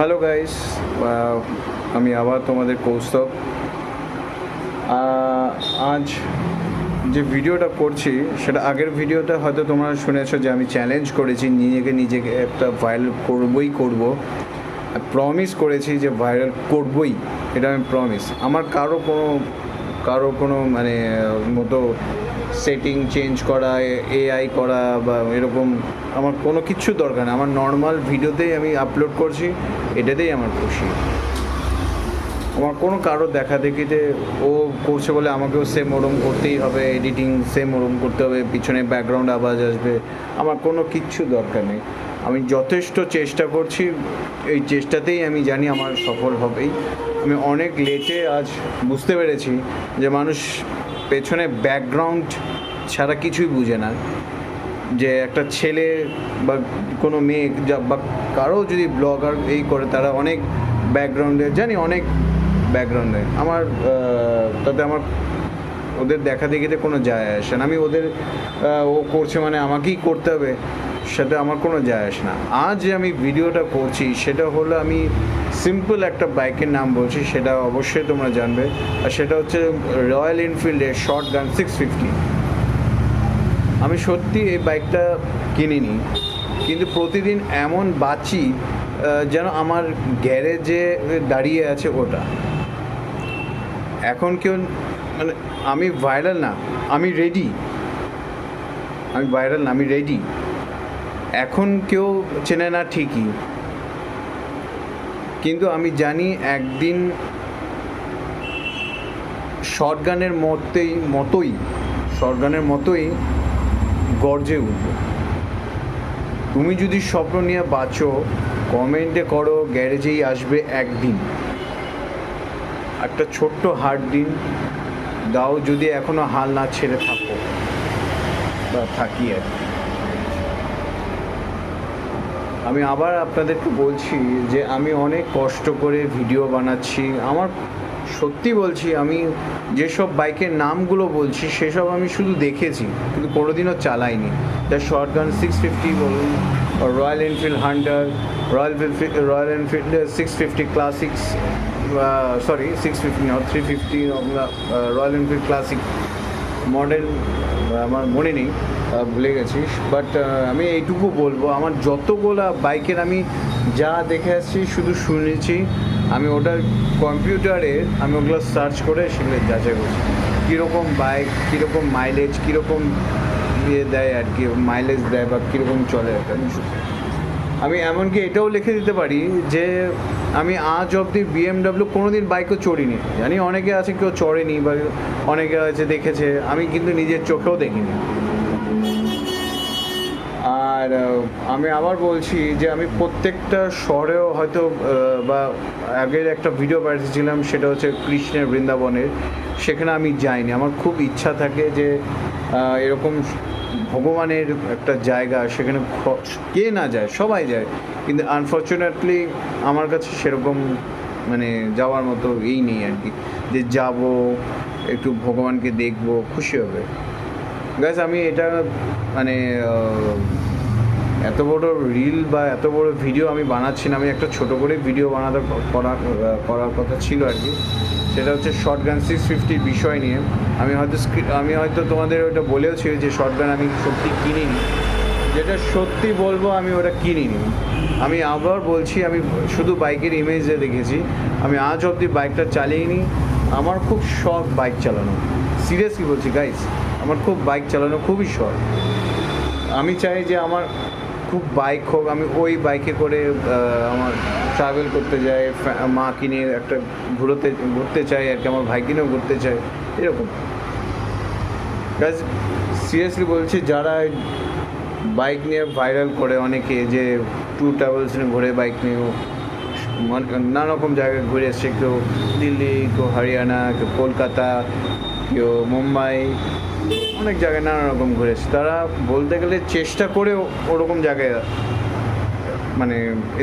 Hello guys, আমি আবার তোমাদের কৌস্তব। আজ যে ভিডিওটা করছি সেটা আগের ভিডিওটা হয়তো তোমরা শুনেছো যে আমি চ্যালেঞ্জ করেছি নিজেকে একটা ভাইরাল করব। প্রমিস করেছি যে ভাইরাল করবই, এটা আমি প্রমিস। আমার কারো কোনো মানে মতো সেটিং চেঞ্জ করা, এআই করা বা এরকম আমার কোনো কিচ্ছু দরকার নেই। আমার নর্মাল ভিডিওতেই আমি আপলোড করছি, এটাতেই আমার খুশি। আমার কোনো কারো দেখা দেখিতে ও করছে বলে আমাকেও সেম ওরম করতেই হবে, এডিটিং সেম ওরম করতে হবে, পিছনে ব্যাকগ্রাউন্ড আওয়াজ আসবে, আমার কোনো কিচ্ছু দরকার নেই। আমি যথেষ্ট চেষ্টা করছি, এই চেষ্টাতেই আমি জানি আমার সফল হবেই। আমি অনেক লেটে আজ বুঝতে পেরেছি যে মানুষ পেছনে ব্যাকগ্রাউন্ড ছাড়া কিছুই বুঝে না। যে একটা ছেলে বা কোনো মেয়ে বা কারো যদি ব্লগার এই করে, তারা অনেক ব্যাকগ্রাউন্ডে অনেক ব্যাকগ্রাউন্ডে তাতে আমার ওদের দেখা দেখিতে কোনো যায় আসে না। আমি ওদের ও করছে মানে আমাকেই করতে হবে, সেটা আমার কোনো যায় আসে না। আজ যে আমি ভিডিওটা করছি সেটা হলো, আমি সিম্পল একটা বাইকের নাম বলছি, সেটা অবশ্যই তোমরা জানবে। আর সেটা হচ্ছে রয়্যাল এনফিল্ডের শর্টগান 650। আমি সত্যি এই বাইকটা কিনিনি, কিন্তু প্রতিদিন এমন বাঁচি যেন আমার গ্যারেজে দাঁড়িয়ে আছে ওটা। এখন কেউ মানে আমি ভাইরাল না, আমি রেডি। আমি ভাইরাল না, আমি রেডি। এখন কেউ চেনে না ঠিকই, কিন্তু আমি জানি একদিন শর্টগানের মতোই গর্জে উঠব। তুমি যদি স্বপ্ন নিয়ে বাঁচো, কমেন্টে করো গ্যারেজেই আসবে একদিন। একটা ছোট্ট হার দিন দাও, যদি এখনো হাল না ছেড়ে থাকো বা থাকি আর কি। আমি আবার আপনাদেরকে বলছি যে আমি অনেক কষ্ট করে ভিডিও বানাচ্ছি। আমার সত্যি বলছি, আমি যেসব বাইকের নামগুলো বলছি সেসব আমি শুধু দেখেছি, কিন্তু কোনোদিনও চালাইনি। যা শর্টগান 650 বলুন, royal Enfield Hunter, royal Enfield 650 classics, 650 না 350, রয়্যাল এনফিল্ড ক্লাসিক মডেল আমার মনে নেই, ভুলে গেছি। বাট আমি এইটুকু বলবো, আমার যতগুলো বাইকের আমি যা দেখে আসছি শুধু শুনেছি, আমি ওটার কম্পিউটারে আমি ওগুলো সার্চ করে সেগুলো যাচাই করছি কীরকম বাইক, কীরকম মাইলেজ, কীরকম ইয়ে দেয় আর কি, মাইলেজ দেয় বা কীরকম চলে একটা। আমি এমনকি এটাও লিখে দিতে পারি যে আমি আজ অবধি BMW কোনো দিন বাইকও চড়িনি। জানি অনেকে আছে কেউ চড়েনি বা অনেকে আছে দেখেছে, আমি কিন্তু নিজের চোখেও দেখিনি। আর আমি আবার বলছি যে আমি প্রত্যেকটা শহরেও হয়তো বা আগের একটা ভিডিও পাঠিয়েছিলাম, সেটা হচ্ছে কৃষ্ণের বৃন্দাবনের, সেখানে আমি যাইনি। আমার খুব ইচ্ছা থাকে যে এরকম ভগবানের একটা জায়গা, সেখানে কে না যায়, সবাই যায়, কিন্তু আনফর্চুনেটলি আমার কাছে সেরকম মানে যাওয়ার মতো এই নেই আর কি, যে যাব একটু ভগবানকে দেখবো, খুশি হবে। গাইস, আমি এটা মানে এত বড় রিল বা এত বড় ভিডিও আমি বানাচ্ছি না। আমি একটা ছোট করে ভিডিও করার কথা ছিল আর কি। সেটা হচ্ছে শর্টগান 650 বিষয় নিয়ে। আমি হয়তো তোমাদের ওটা বলেওছি যে শর্টগান আমি সত্যি কিনিনি। যেটা সত্যি বলবো, আমি ওটা কিনিনি। আমি আবার বলছি, আমি শুধু বাইকের ইমেজে দেখেছি, আমি আজ অবধি বাইকটা চালিয়েনি। আমার খুব শখ বাইক চালানো, সিরিয়াসলি বলছি গাইস, আমার খুব বাইক চালানো খুবই শখ। আমি চাই যে আমার খুব বাইক হোক, আমি ওই বাইকে করে আমার ট্রাভেল করতে যাই, মা কিনে একটা ঘুরতে চাই আর কি, আমার ভাই কিনেও ঘুরতে চাই, এরকম। গাইস, সিরিয়াসলি বলছি, যারা বাইক নিয়ে ভাইরাল করে অনেকে, যে ট্যুর ট্রাভেলস নিয়ে ঘুরে, বাইক নিয়েও নানা রকম জায়গায় ঘুরে এসছে, কেউ দিল্লি, কেউ হরিয়ানা, কেউ কলকাতা, কেউ মুম্বাই, অনেক জায়গায় নানা রকম ঘুরেছে। তারা বলতে গেলে চেষ্টা করে ওরকম জায়গায় মানে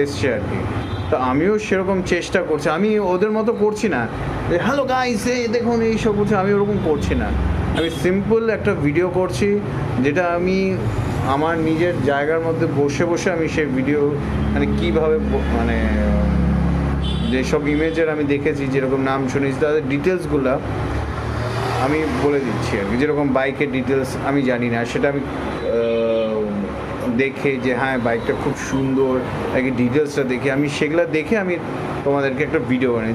এসছে আর কি। তো আমিও সেরকম চেষ্টা করছি, আমি ওদের মতো করছি না যে হ্যালো গাইস এই দেখুন এইসব করছি, আমি ওরকম করছি না। আমি সিম্পল একটা ভিডিও করছি, যেটা আমি আমার নিজের জায়গার মধ্যে বসে বসে আমি সেই ভিডিও মানে কীভাবে মানে যেসব ইমেজের আমি দেখেছি, যেরকম নাম শুনেছি, তাদের ডিটেলসগুলো আমি বলে দিচ্ছি আর কি। যেরকম বাইকের ডিটেলস আমি জানি না, সেটা আমি দেখে যে হ্যাঁ বাইকটা খুব সুন্দর, নাকি ডিটেলসটা দেখে আমি সেগুলো দেখে আমি তোমাদেরকে একটা ভিডিও বানাই,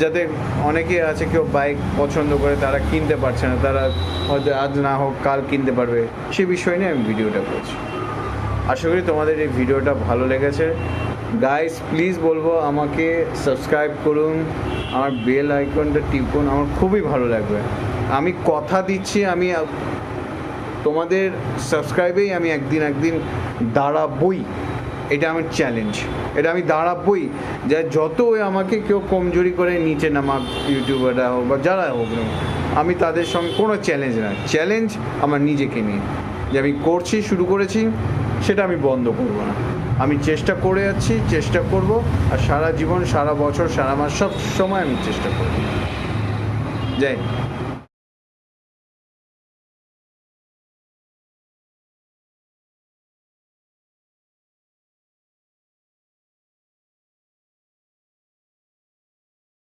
যাতে অনেকে আছে কেউ বাইক পছন্দ করে তারা কিনতে পারছে না, তারা হয়তো আজ না হোক কাল কিনতে পারবে, সে বিষয় নিয়ে আমি ভিডিওটা করছি। আশা করি তোমাদের এই ভিডিওটা ভালো লেগেছে। গাইস প্লিজ বলবো আমাকে সাবস্ক্রাইব করুন, আমার বেল আইকনটা টিপুন, আমার খুবই ভালো লাগবে। আমি কথা দিচ্ছি আমি তোমাদের সাবস্ক্রাইবেই আমি একদিন দাঁড়াবই, এটা আমার চ্যালেঞ্জ, এটা আমি দাঁড়াবই। যা যত আমাকে কেউ কমজোরি করে নিচে নামাক, ইউটিউবাররা হোক বা যারা হোক না, আমি তাদের সঙ্গে কোনো চ্যালেঞ্জ না, চ্যালেঞ্জ আমার নিজেকে নিয়ে যে আমি করছি, শুরু করেছি, সেটা আমি বন্ধ করব না। আমি চেষ্টা করে যাচ্ছি, চেষ্টা করব, আর সারা জীবন, সারা বছর, সারা মাস, সব সময় আমি চেষ্টা করব। জয় হিন্দ।